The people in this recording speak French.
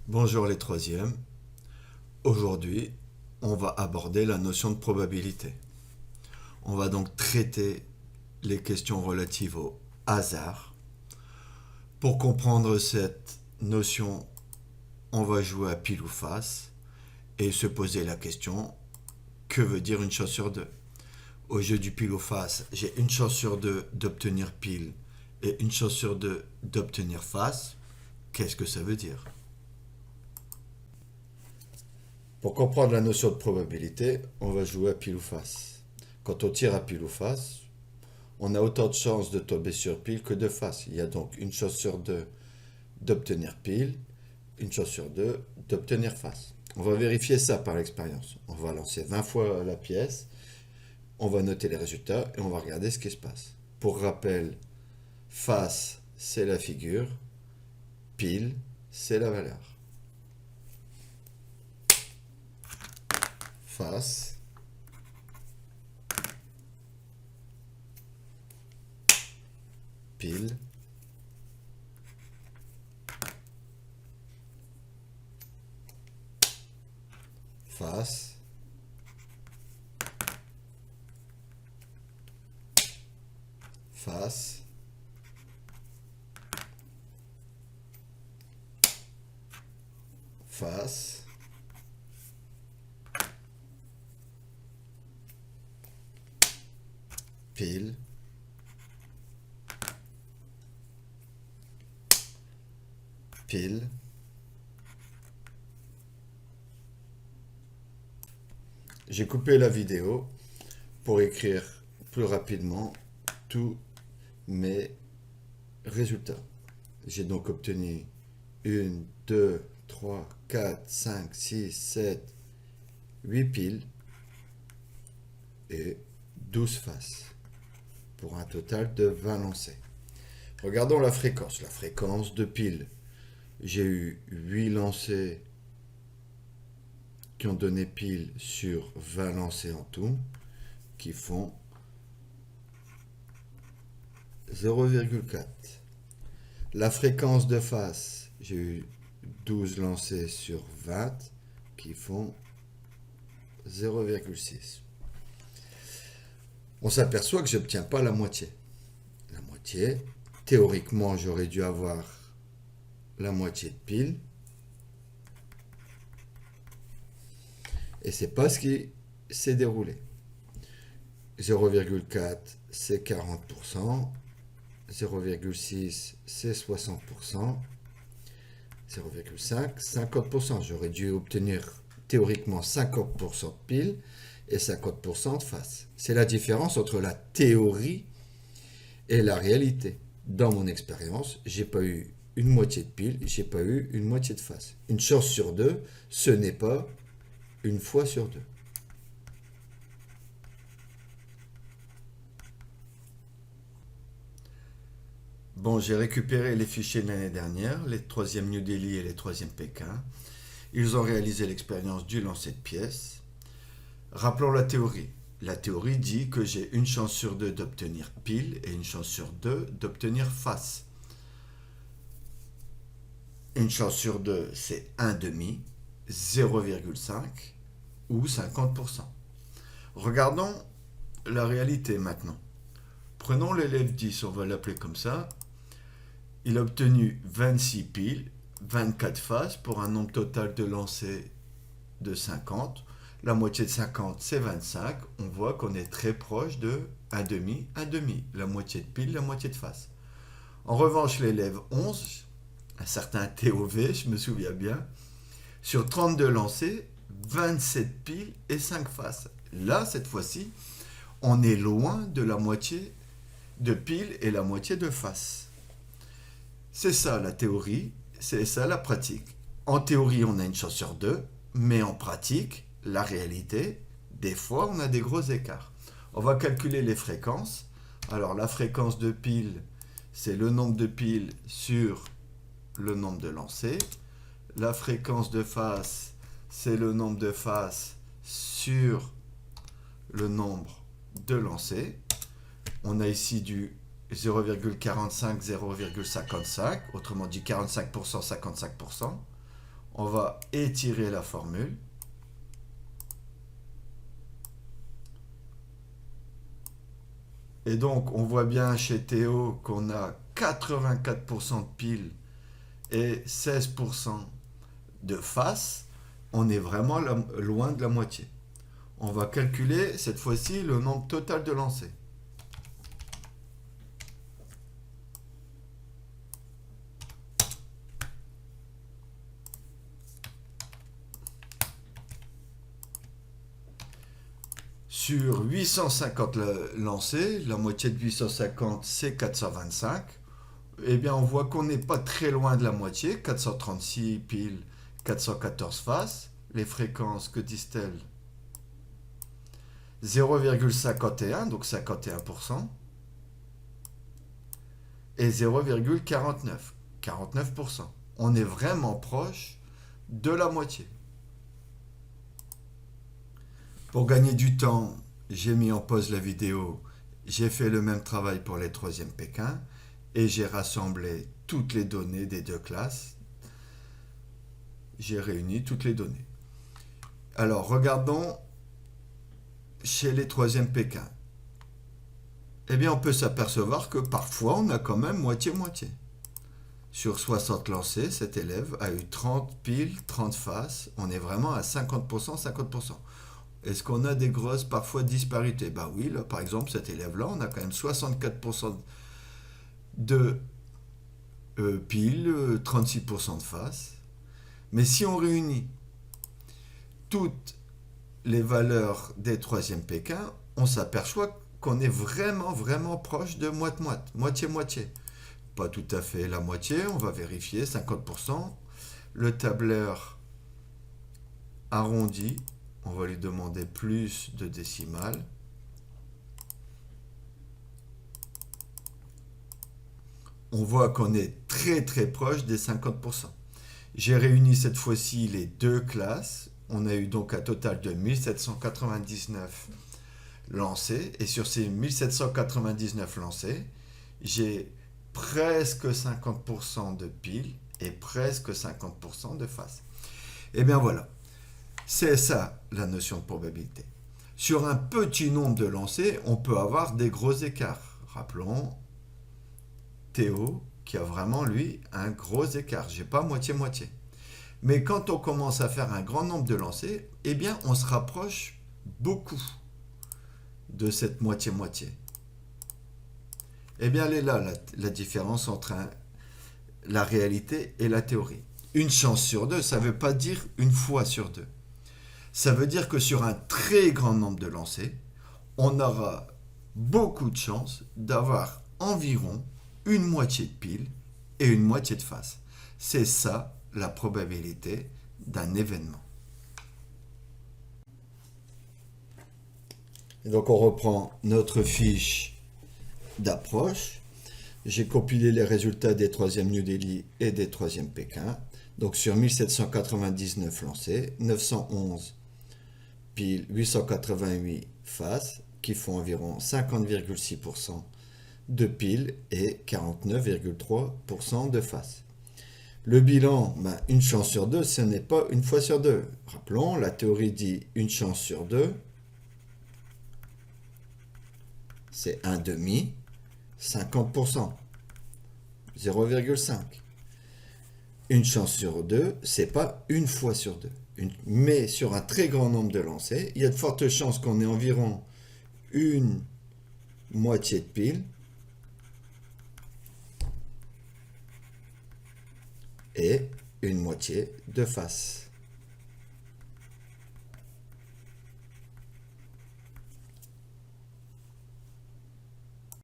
Bonjour les troisièmes. Aujourd'hui, on va aborder la notion de probabilité. On va donc traiter les questions relatives au hasard. Pour comprendre cette notion, on va jouer à pile ou face et se poser la question, que veut dire une chance sur deux? Au jeu du pile ou face, j'ai une chance sur deux d'obtenir pile et une chance sur deux d'obtenir face. Qu'est-ce que ça veut dire? Pour comprendre la notion de probabilité, on va jouer à pile ou face. Quand on tire à pile ou face, on a autant de chances de tomber sur pile que de face. Il y a donc une chance sur deux d'obtenir pile, une chance sur deux d'obtenir face. On va vérifier ça par l'expérience. On va lancer 20 fois la pièce, on va noter les résultats et on va regarder ce qui se passe. Pour rappel, face, c'est la figure, pile, c'est la valeur. Face, pile, face, face, face, pile, pile. J'ai coupé la vidéo pour écrire plus rapidement tous mes résultats. J'ai donc obtenu 1, 2, 3, 4, 5, 6, 7, 8 piles et 12 faces pour un total de 20 lancers. Regardons la fréquence. La fréquence de piles. J'ai eu 8 lancers qui ont donné pile sur 20 lancers en tout, qui font 0,4. La fréquence de face, j'ai eu 12 lancers sur 20, qui font 0,6. On s'aperçoit que je n'obtiens pas la moitié. La moitié, théoriquement, j'aurais dû avoir la moitié de pile. Et c'est pas ce qui s'est déroulé. 0,4 c'est 40%, 0,6 c'est 60%, 0,5 50%. J'aurais dû obtenir théoriquement 50% de pile et 50% de face. C'est la différence entre la théorie et la réalité. Dans mon expérience, j'ai pas eu une moitié de pile, j'ai pas eu une moitié de face. Une chance sur deux, ce n'est pas une fois sur deux. Bon, j'ai récupéré les fichiers de l'année dernière, les 3e New Delhi et les 3e Pékin. Ils ont réalisé l'expérience du lancer de pièces. Rappelons la théorie. La théorie dit que j'ai une chance sur deux d'obtenir pile et une chance sur deux d'obtenir face. Une chance sur deux, c'est 1 demi, 0,5 ou 50%. Regardons la réalité maintenant. Prenons l'élève 10, on va l'appeler comme ça. Il a obtenu 26 piles, 24 faces pour un nombre total de lancers de 50. La moitié de 50, c'est 25. On voit qu'on est très proche de 1 demi, 1 demi. La moitié de pile, la moitié de face. En revanche, l'élève 11, un certain TOV, je me souviens bien, sur 32 lancers, 27 piles et 5 faces. Là, cette fois-ci, on est loin de la moitié de piles et la moitié de faces. C'est ça la théorie, c'est ça la pratique. En théorie, on a une chance sur deux, mais en pratique, la réalité, des fois, on a des gros écarts. On va calculer les fréquences. Alors, la fréquence de piles, c'est le nombre de piles sur le nombre de lancers. La fréquence de face, c'est le nombre de faces sur le nombre de lancers. On a ici du 0,45, 0,55, autrement dit 45%, 55%. On va étirer la formule. Et donc, on voit bien chez Théo qu'on a 84% de piles et 16% de face. On est vraiment loin de la moitié. On va calculer cette fois-ci le nombre total de lancers. Sur 850 lancés, la moitié de 850 c'est 425. Eh bien on voit qu'on n'est pas très loin de la moitié, 436 piles, 414 faces. Les fréquences, que disent-elles? 0,51, donc 51%, et 0,49, 49%. On est vraiment proche de la moitié. Pour gagner du temps, j'ai mis en pause la vidéo, j'ai fait le même travail pour les 3e Pékin, et j'ai rassemblé toutes les données des deux classes. J'ai réuni toutes les données. Alors, regardons chez les 3e Pékin. Eh bien, on peut s'apercevoir que parfois, on a quand même moitié-moitié. Sur 60 lancés, cet élève a eu 30 piles, 30 faces. On est vraiment à 50%, 50%. Est-ce qu'on a des grosses, parfois, disparités? Ben oui, là, par exemple, cet élève-là, on a quand même 64% de piles, 36% de faces. Mais si on réunit toutes les valeurs des 3e Pékin, on s'aperçoit qu'on est vraiment proche de moitié-moitié. Pas tout à fait la moitié, on va vérifier, 50%. Le tableur arrondi, on va lui demander plus de décimales. On voit qu'on est très proche des 50%. J'ai réuni cette fois-ci les deux classes. On a eu donc un total de 1799 lancés. Et sur ces 1799 lancés, j'ai presque 50% de piles et presque 50% de faces. Et bien voilà, c'est ça la notion de probabilité. Sur un petit nombre de lancers, on peut avoir des gros écarts. Rappelons Théo qui a vraiment, lui, un gros écart. J'ai pas moitié-moitié. Mais quand on commence à faire un grand nombre de lancers, eh bien, on se rapproche beaucoup de cette moitié-moitié. Eh bien, elle est là, la différence entre la réalité et la théorie. Une chance sur deux, ça ne veut pas dire une fois sur deux. Ça veut dire que sur un très grand nombre de lancers, on aura beaucoup de chances d'avoir environ une moitié de pile et une moitié de face. C'est ça la probabilité d'un événement. Et donc on reprend notre fiche d'approche. J'ai compilé les résultats des 3e New Delhi et des 3e Pékin. Donc sur 1799 lancés, 911 piles, 888 faces, qui font environ 50,6% de piles et 49,3% de faces. Le bilan, une chance sur deux, ce n'est pas une fois sur deux. Rappelons, la théorie dit une chance sur deux, c'est un demi, 50%, 0,5. Une chance sur deux, c'est pas une fois sur deux. Mais sur un très grand nombre de lancers, il y a de fortes chances qu'on ait environ une moitié de pile et une moitié de face.